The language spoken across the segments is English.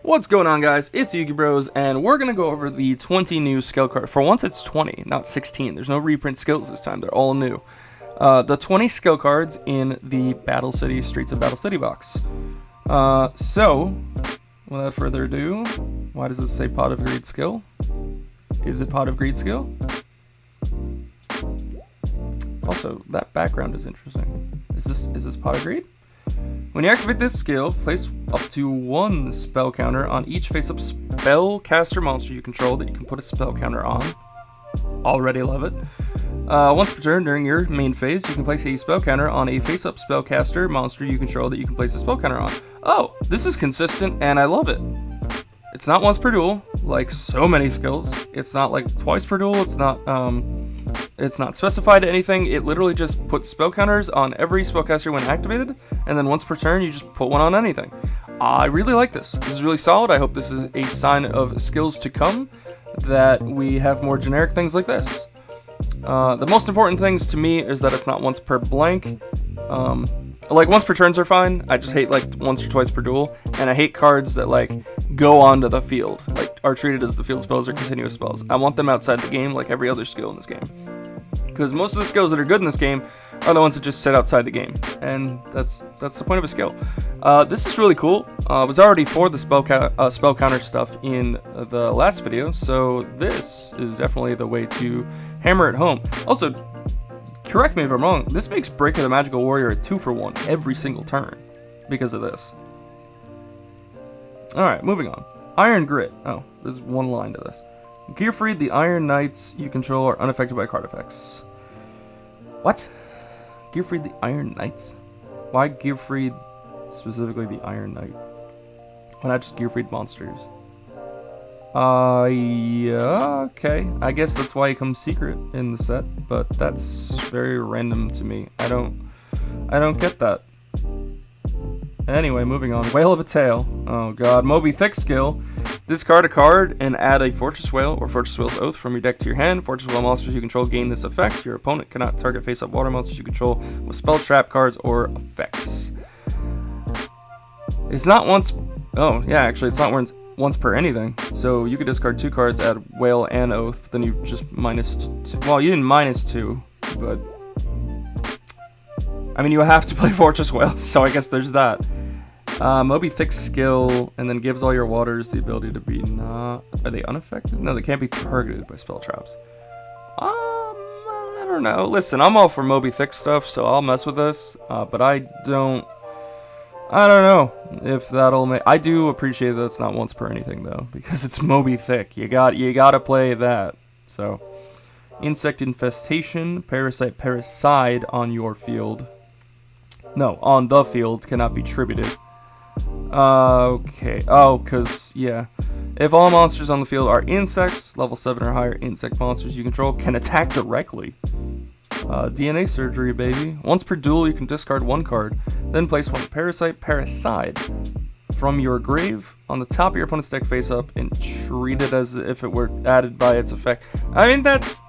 What's going on, guys? It's Yuki Bros, and we're going to go over the 20 new skill cards. For once, it's 20, not 16. There's no reprint skills this time. They're all new. The 20 skill cards in the Battle City Streets of Battle City box. So, without further ado, why does this say Pot of Greed skill? Is it Pot of Greed skill? Also, that background is interesting. Is this Pot of Greed? When you activate this skill, place up to one spell counter on each face-up spellcaster monster you control that you can put a spell counter on. Already love it. Once per turn during your main phase, you can place a spell counter on a face-up spellcaster monster you control that you can place a spell counter on. Oh, this is consistent and I love it. It's not once per duel, like so many skills. It's not like twice per duel. It's not specified to anything. It literally just puts spell counters on every spellcaster when activated, and then once per turn you just put one on anything. I really like this. This is really solid. I hope this is a sign of skills to come, that we have more generic things like this. The most important things to me is that it's not once per blank. Like once per turns are fine. I just hate like once or twice per duel, and I hate cards that like go onto the field, like are treated as the field spells or continuous spells. I want them outside the game like every other skill in this game. Because most of the skills that are good in this game are the ones that just sit outside the game, and that's the point of a skill. This is really cool. I was already for the spell counter stuff in the last video, so this is definitely the way to hammer it home. Also, correct me if I'm wrong, this makes Break of the Magical Warrior a 2-for-1 every single turn because of this. Alright, moving on. Iron Grit. Oh, there's one line to this. Gearfried, the Iron Knights you control are unaffected by card effects. What? Gearfried, the Iron Knights? Why Gearfried specifically the Iron Knight? Why not just Gearfried monsters? Yeah, okay. I guess that's why he comes secret in the set, but that's very random to me. I don't get that. Anyway, moving on. Whale of a Tail. Oh god, Moby Thick skill. Discard a card and add a Fortress Whale or Fortress Whale's Oath from your deck to your hand. Fortress Whale monsters you control gain this effect. Your opponent cannot target face-up water monsters you control with spell trap cards or effects. It's not once... Oh, yeah, actually, it's not once per anything. So you could discard 2 cards, add Whale and Oath, but then you just minus 2. Well, you didn't minus 2, but... I mean, you have to play Fortress Whale, so I guess there's that. Moby Thick skill, and then gives all your waters the ability to be not... Are they unaffected? No, they can't be targeted by spell traps. I don't know. Listen, I'm all for Moby Thick stuff, so I'll mess with this. But I don't know if that'll make... I do appreciate that it's not once per anything, though, because it's Moby Thick. You gotta play that. So, Insect Infestation, Parasite on your field. No, on the field, cannot be tributed. Okay. Oh, because, yeah. If all monsters on the field are insects, level 7 or higher insect monsters you control can attack directly. DNA Surgery, baby. Once per duel, you can discard 1 card, then place 1 Parasite from your grave on the top of your opponent's deck face up and treat it as if it were added by its effect. I mean, that's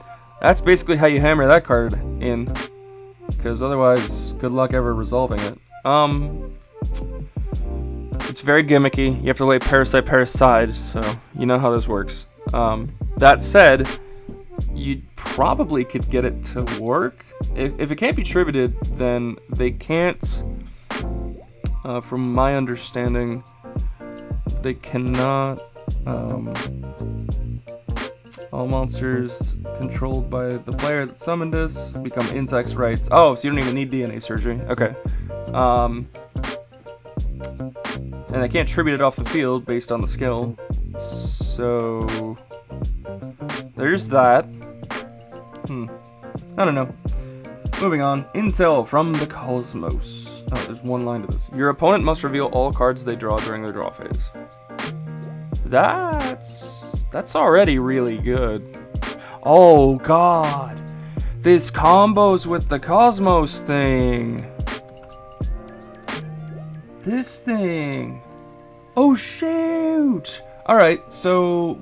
basically how you hammer that card in, because otherwise, good luck ever resolving it. It's very gimmicky. You have to lay Parasite, so you know how this works. That said, you probably could get it to work. If it can't be tributed, then they can't, from my understanding, they cannot, all monsters controlled by the player that summoned this become insects, right? Oh, so you don't even need DNA Surgery. Okay. And I can't tribute it off the field based on the skill. So there's that. I don't know. Moving on. Intel from the Cosmos. Oh, there's one line to this. Your opponent must reveal all cards they draw during their draw phase. That's already really good. Oh god. This combos with the Cosmos thing. This thing. Oh shoot! Alright, so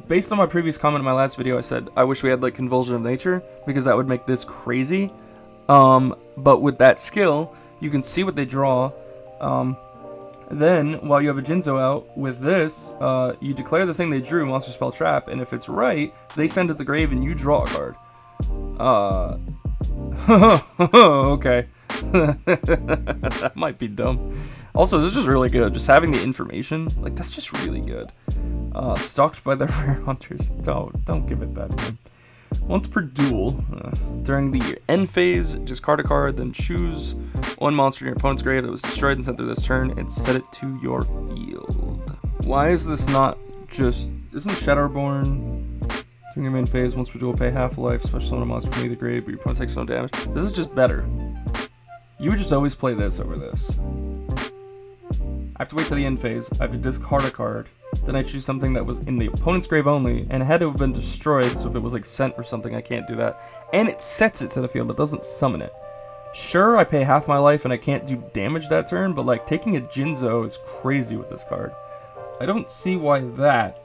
based on my previous comment in my last video, I said I wish we had like Convulsion of Nature, because that would make this crazy. But with that skill, you can see what they draw, and Then, while you have a Jinzo out, with this, you declare the thing they drew monster spell trap, and if it's right, they send it to the grave and you draw a card. Okay. That might be dumb. Also, this is just really good. Just having the information, like, that's just really good. Stalked by the rare hunters. Don't give it that name. Once per duel, during the end phase, discard a card, then choose one monster in your opponent's grave that was destroyed and sent through this turn, and set it to your field. Why is this not just... Isn't Shadowborn during your main phase, once per duel, pay half life, special summon a monster from the grave, but your opponent takes no damage? This is just better. You would just always play this over this. I have to wait till the end phase, I have to discard a card, then I choose something that was in the opponent's grave only, and it had to have been destroyed, so if it was like sent or something, I can't do that. And it sets it to the field, it doesn't summon it. Sure, I pay half my life and I can't do damage that turn, but like taking a Jinzo is crazy with this card. I don't see why that...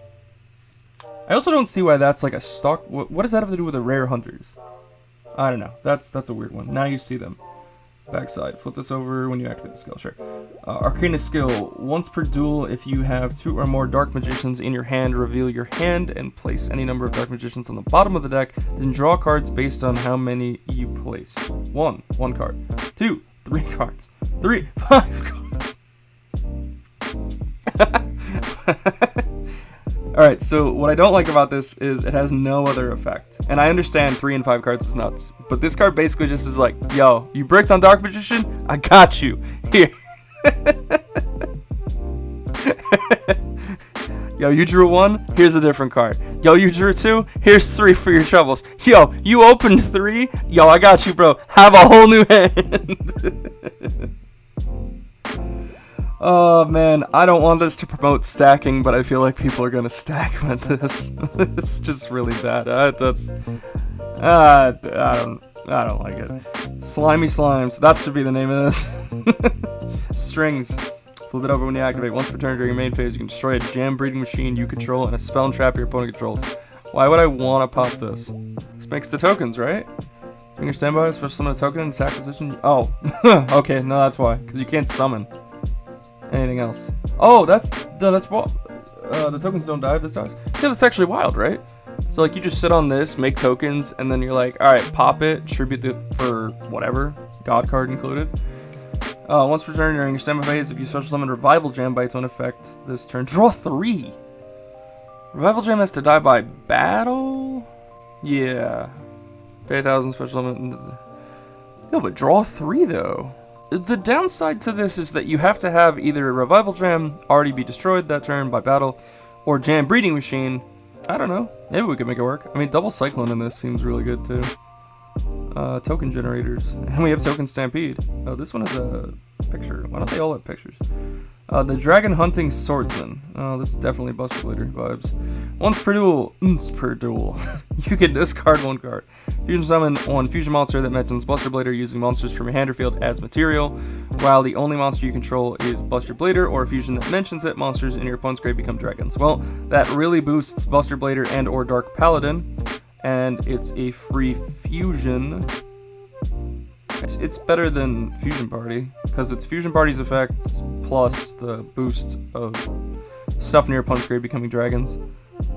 I also don't see why that's like a stock... What does that have to do with the rare hunters? I don't know, that's a weird one. Now you see them. Backside, flip this over when you activate the skill, sure. Arcana skill, once per duel, if you have 2 or more Dark Magicians in your hand, reveal your hand and place any number of Dark Magicians on the bottom of the deck, then draw cards based on how many you place. 1 card. 2, 3 cards. 3, 5 cards. Alright, so what I don't like about this is it has no other effect. And I understand 3 and 5 cards is nuts. But this card basically just is like, yo, you bricked on Dark Magician? I got you. Here. Yo, you drew 1? Here's a different card. Yo, you drew 2? Here's 3 for your troubles. Yo, you opened 3? Yo, I got you, bro. Have a whole new hand. Oh man, I don't want this to promote stacking, but I feel like people are gonna stack with this. It's just really bad. I don't like it. Slimy Slimes, that should be the name of this. Strings. Flip it over when you activate. Once per turn during your main phase, you can destroy a jam breeding machine you control and a spell and trap your opponent controls. Why would I want to pop this? This makes the tokens, right? During your standby, special summon a token in its acquisition. Oh, okay, no, that's why. Because you can't summon anything else. Oh, that's what the tokens don't die if this dies. Yeah, that's actually wild, right? So like you just sit on this, make tokens, and then you're like, all right, pop it, tribute it for whatever, god card included. Once per turn during your standby phase, if you special summon Revival Jam by its own effect this turn, draw 3. Revival Jam has to die by battle. Yeah, pay 1,000 special summon. No, but draw 3 though. The downside to this is that you have to have either a Revival Jam already be destroyed that turn by battle, or Jam Breeding Machine. I don't know. Maybe we could make it work. I mean, double Cyclone in this seems really good too. Token generators. And we have Token Stampede. Oh, this one has a picture. Why don't they all have pictures? The Dragon Hunting Swordsman. Oh, this is definitely Buster Blader vibes. Once per duel, you can discard 1 card. Fusion summon 1 fusion monster that mentions Buster Blader using monsters from your hand or field as material, while the only monster you control is Buster Blader, or a fusion that mentions it, monsters in your opponent's grave become dragons. Well, that really boosts Buster Blader and or Dark Paladin, and it's a free fusion. It's better than Fusion Party, because it's Fusion Party's effect plus the boost of stuff in your opponent's grave becoming dragons.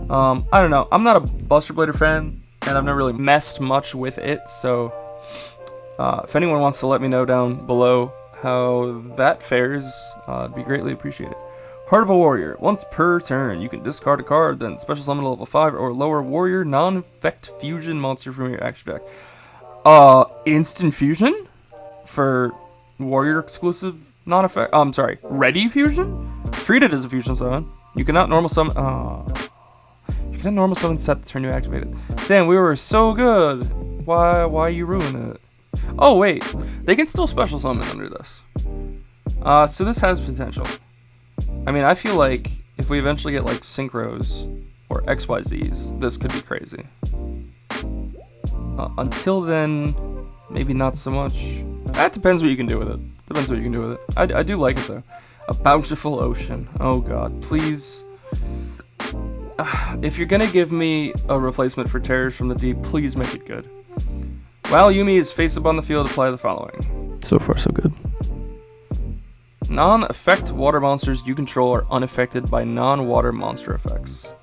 I don't know. I'm not a Buster Blader fan, and I've never really messed much with it, so if anyone wants to let me know down below how that fares, it'd be greatly appreciated. Heart of a Warrior. Once per turn, you can discard a card, then special summon a level 5 or lower warrior non-effect fusion monster from your action deck. Instant fusion? For warrior exclusive non-effect? I'm sorry, ready fusion? Treat it as a fusion summon. You cannot normal summon. You cannot normal summon set the turn you activated. Damn, we were so good. Why you ruin it? Oh wait, they can still special summon under this. So this has potential. I mean, I feel like if we eventually get like synchros or XYZs, this could be crazy. Until then, maybe not so much. That depends what you can do with it. I do like it though. A Bountiful Ocean. Oh god, please. If you're gonna give me a replacement for Terrors from the Deep, please make it good. While Yumi is face up on the field, apply the following. So far, so good. Non-effect water monsters you control are unaffected by non-water monster effects.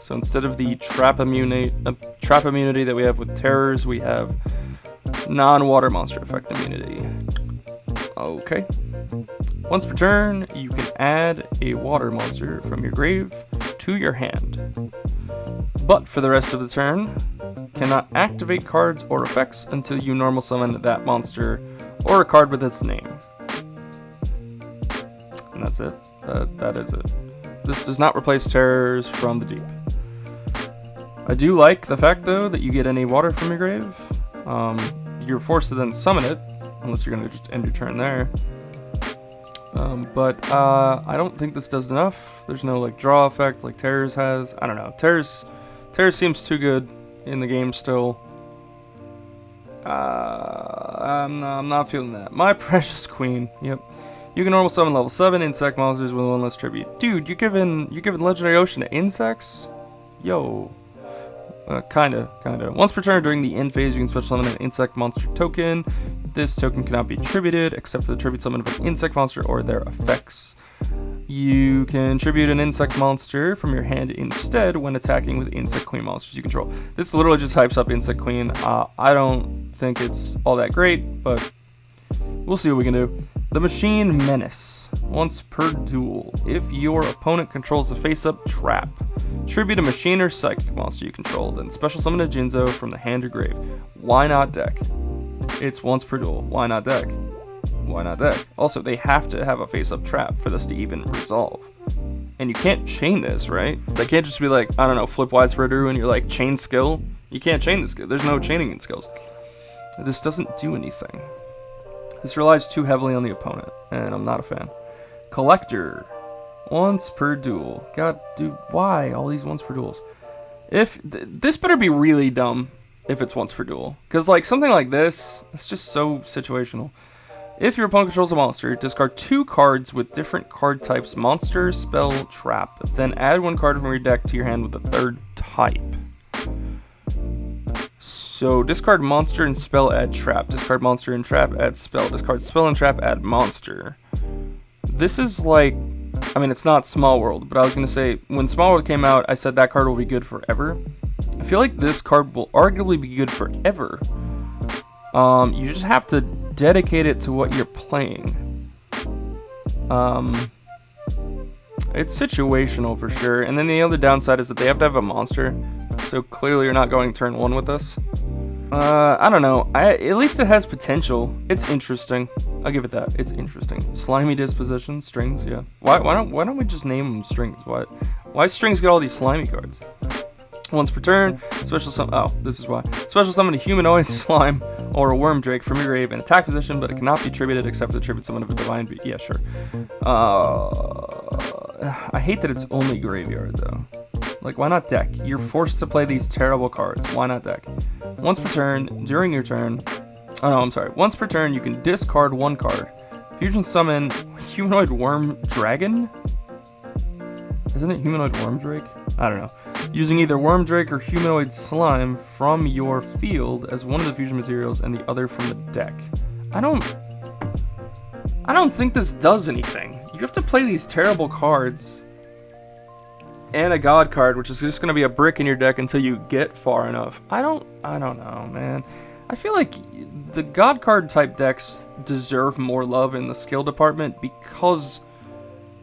So instead of the trap immunity that we have with terrors, we have non-water monster effect immunity. Okay. Once per turn, you can add a water monster from your grave to your hand. But for the rest of the turn, cannot activate cards or effects until you normal summon that monster or a card with its name. And that's it. That is it. This does not replace terrors from the deep. I do like the fact, though, that you get any water from your grave. You're forced to then summon it, unless you're going to just end your turn there. But I don't think this does enough. There's no like draw effect like Terrors has. I don't know. Terrors seems too good in the game still. I'm not feeling that. My precious queen. Yep. You can normal summon level 7 insect monsters with 1 less tribute. Dude, you're giving Legendary Ocean to insects? Yo. Kinda. Once per turn during the end phase, you can special summon an insect monster token. This token cannot be attributed except for the tribute summon of an insect monster or their effects. You can tribute an insect monster from your hand instead when attacking with insect queen monsters you control. This literally just hypes up insect queen. I don't think it's all that great, but we'll see what we can do. The Machine Menace. Once per duel, if your opponent controls a face-up trap, tribute a machine or psychic monster you control, then special summon a Jinzo from the hand or grave. Why not deck? It's once per duel. Why not deck? Why not deck? Also, they have to have a face-up trap for this to even resolve. And you can't chain this, right? They can't just be like, I don't know, flip widespread and you're like, chain skill. You can't chain this skill. There's no chaining in skills. This doesn't do anything. This relies too heavily on the opponent, and I'm not a fan. Collector. Once per duel. God, dude, why all these once per duels? This better be really dumb if it's once per duel. Because, like, something like this, it's just so situational. If your opponent controls a monster, discard 2 cards with different card types, monster, spell, trap. Then add 1 card from your deck to your hand with the 3rd type. So, discard monster and spell, add trap. Discard monster and trap, add spell. Discard spell and trap, add monster. This is like, I mean, it's not Small World, but I was going to say, when Small World came out, I said that card will be good forever. I feel like this card will arguably be good forever. You just have to dedicate it to what you're playing. It's situational for sure. And then the other downside is that they have to have a monster. So clearly you're not going turn 1 with this. I don't know. At least it has potential. It's interesting. I'll give it that. It's interesting. Slimy disposition, strings, yeah. Why don't we just name them strings? Why strings get all these slimy cards? Once per turn, special summon. Oh, this is why. Special summon a humanoid slime or a worm drake from your grave in attack position, but it cannot be tributed except for the tribute summon of a divine beast. Yeah, sure. I hate that it's only graveyard though. Like, why not deck? You're forced to play these terrible cards. Why not deck? Once per turn, during your turn. Oh no, I'm sorry. Once per turn, you can discard 1 card. Fusion summon humanoid worm dragon. Isn't it humanoid worm drake? I don't know. Using either worm drake or humanoid slime from your field as one of the fusion materials and the other from the deck. I don't think this does anything. You have to play these terrible cards and a god card, which is just going to be a brick in your deck until you get far enough. I don't know, man. I feel like the god card type decks deserve more love in the skill department because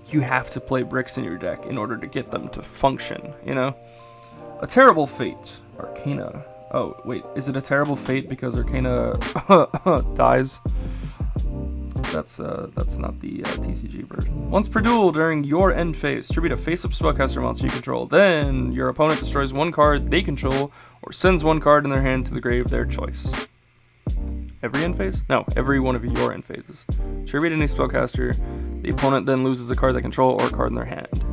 you have to play bricks in your deck in order to get them to function, you know? A Terrible Fate. Arcana. Oh, wait. Is it a Terrible Fate because Arcana dies? That's not the TCG version. Once per duel during your end phase, tribute a face-up spellcaster monster you control. Then your opponent destroys 1 card they control or sends 1 card in their hand to the grave, their choice. Every end phase? No, every one of your end phases. Tribute any spellcaster. The opponent then loses a card they control or a card in their hand.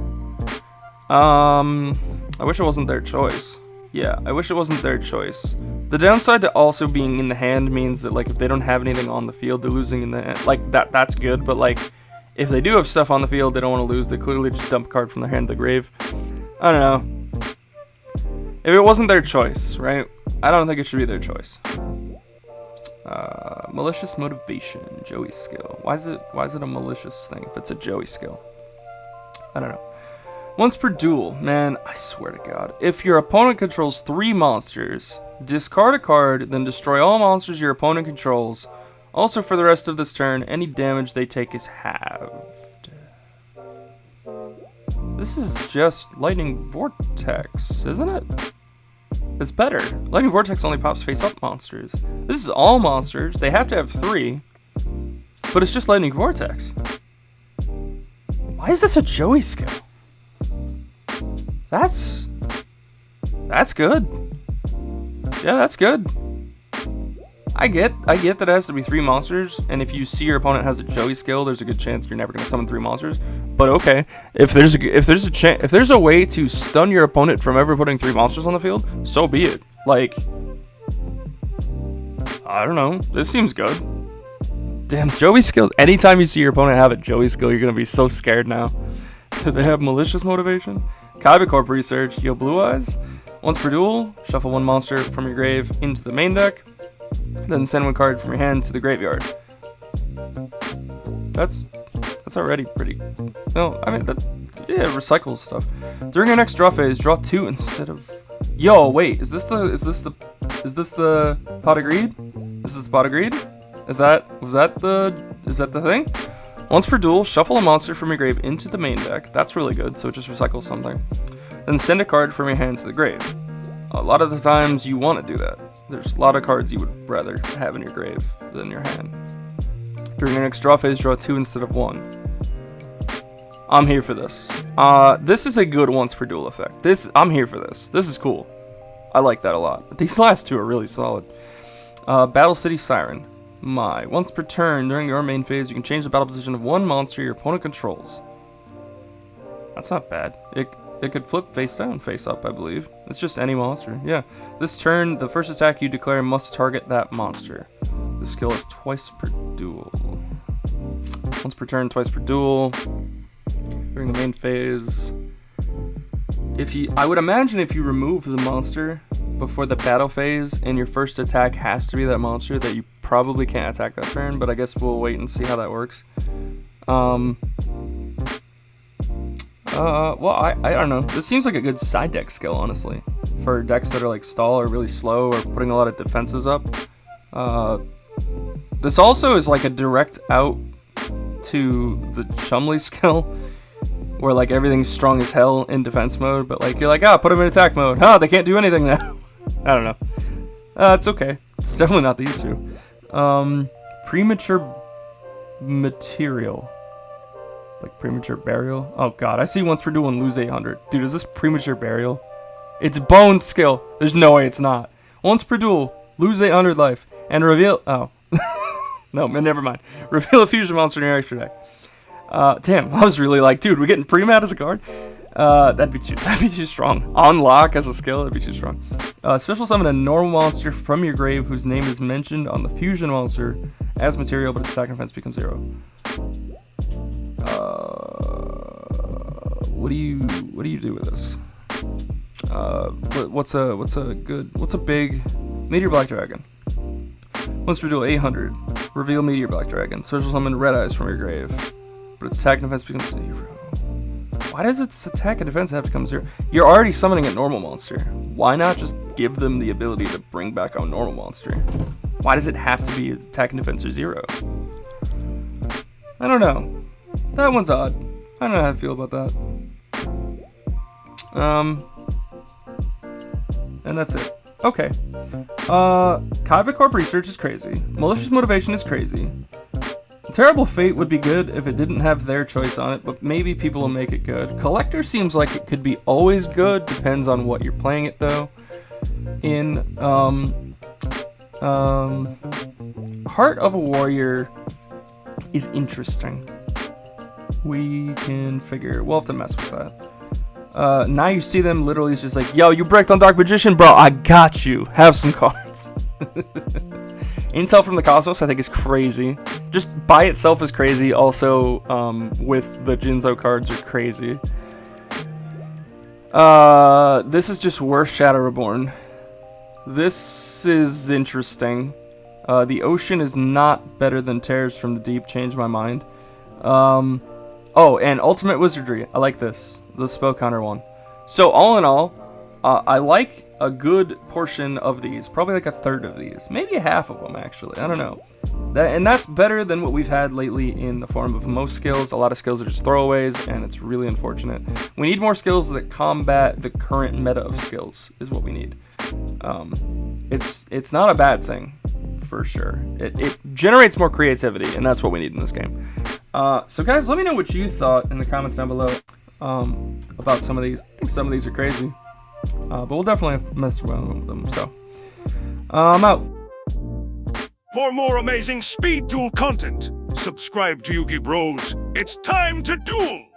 I wish it wasn't their choice. Yeah, I wish it wasn't their choice. The downside to also being in the hand means that, like, if they don't have anything on the field, they're losing in the hand. Like, that's good, but, like, if they do have stuff on the field they don't want to lose, they clearly just dump a card from their hand to the grave. I don't know. If it wasn't their choice, right? I don't think it should be their choice. Malicious motivation, Joey skill. Why is it a malicious thing if it's a Joey skill? I don't know. Once per duel, man, I swear to God. If your opponent controls 3 monsters, discard a card, then destroy all monsters your opponent controls. Also, for the rest of this turn, any damage they take is halved. This is just Lightning Vortex, isn't it? It's better. Lightning Vortex only pops face-up monsters. This is all monsters. They have to have 3, but it's just Lightning Vortex. Why is this a Joey skill? That's good. Yeah, that's good. I get that it has to be 3 monsters, and if you see your opponent has a Joey skill, there's a good chance you're never gonna summon 3 monsters. But okay, if there's a way to stun your opponent from ever putting 3 monsters on the field, so be it. Like, I don't know. This seems good. Damn, Joey skill. Anytime you see your opponent have a Joey skill, you're gonna be so scared now. Do they have malicious motivation? Kaiba Corp research. Yo, Blue Eyes. Once per duel, shuffle 1 monster from your grave into the main deck. Then send 1 card from your hand to the graveyard. That's already pretty. No, I mean yeah, recycle stuff. During your next draw phase, draw 2 instead of. Yo, wait, is this the pot of greed? Is this the pot of greed? Is that the thing? Once per duel, shuffle a monster from your grave into the main deck. That's really good, so it just recycles something. Then send a card from your hand to the grave. A lot of the times you want to do that. There's a lot of cards you would rather have in your grave than your hand. During your next draw phase, draw 2 instead of 1. I'm here for this. This is a good once per duel effect. I'm here for this. This is cool. I like that a lot. These last 2 are really solid. Battle City Siren. Once per turn during your main phase, you can change the battle position of 1 monster your opponent controls. That's not bad. It could flip face down, face up, I believe. It's just any monster. Yeah. This turn, the first attack you declare must target that monster. The skill is twice per duel. Once per turn, twice per duel. During the main phase. I would imagine if you remove the monster before the battle phase and your first attack has to be that monster, that you probably can't attack that turn, but I guess we'll wait and see how that works. Well, I don't know. This seems like a good side deck skill, honestly. For decks that are like stall or really slow or putting a lot of defenses up. This also is like a direct out to the Chumley skill, where like everything's strong as hell in defense mode, but like you're like, put them in attack mode. They can't do anything now. I don't know. It's okay. It's definitely not these 2. Premature material. Like premature burial? Oh god, I see once per duel and lose 800. Dude, is this premature burial? It's bone skill. There's no way it's not. Once per duel, lose 800 life, and reveal. Oh. No, never mind. Reveal a fusion monster in your extra deck. Damn, I was really like, dude, we're getting pre-mat as a card? That'd be too strong. Unlock as a skill, that'd be too strong. Special summon a normal monster from your grave whose name is mentioned on the fusion monster as material, but its attack and defense becomes 0. What do you do with this? What's a big Meteor Black Dragon? Once per duel, 800. Reveal Meteor Black Dragon. Special summon Red Eyes from your grave, but its attack and defense becomes 0. Why does its attack and defense have to come 0? You're already summoning a normal monster. Why not just give them the ability to bring back a normal monster? Why does it have to be its attack and defense are 0? I don't know. That one's odd. I don't know how to feel about that. And that's it. Okay. Kaiba Corp research is crazy. Malicious motivation is crazy. Terrible Fate would be good if it didn't have their choice on it, but maybe people will make it good. Collector seems like it could be always good, depends on what you're playing it though. In Heart of a Warrior is interesting. We can figure, we'll have to mess with that. Now you see them literally, it's just like, yo, you bricked on Dark Magician, bro, I got you. Have some cards. Intel from the Cosmos, I think, is crazy. Just by itself is crazy. Also, with the Jinzo cards are crazy. This is just worse Shadow Reborn. This is interesting. The ocean is not better than Tears from the Deep. Changed my mind. Oh, and Ultimate Wizardry. I like this. The spell counter one. So all in all, I like a good portion of these. Probably like a third of these. Maybe a half of them, actually. I don't know. And that's better than what we've had lately in the form of most skills. A lot of skills are just throwaways, and it's really unfortunate. We need more skills that combat the current meta of skills, is what we need. It's not a bad thing, for sure. It generates more creativity, and that's what we need in this game. So guys, let me know what you thought in the comments down below about some of these. I think some of these are crazy, but we'll definitely mess around with them. So I'm out. For more amazing speed duel content, subscribe to Yugi Bros. It's time to duel!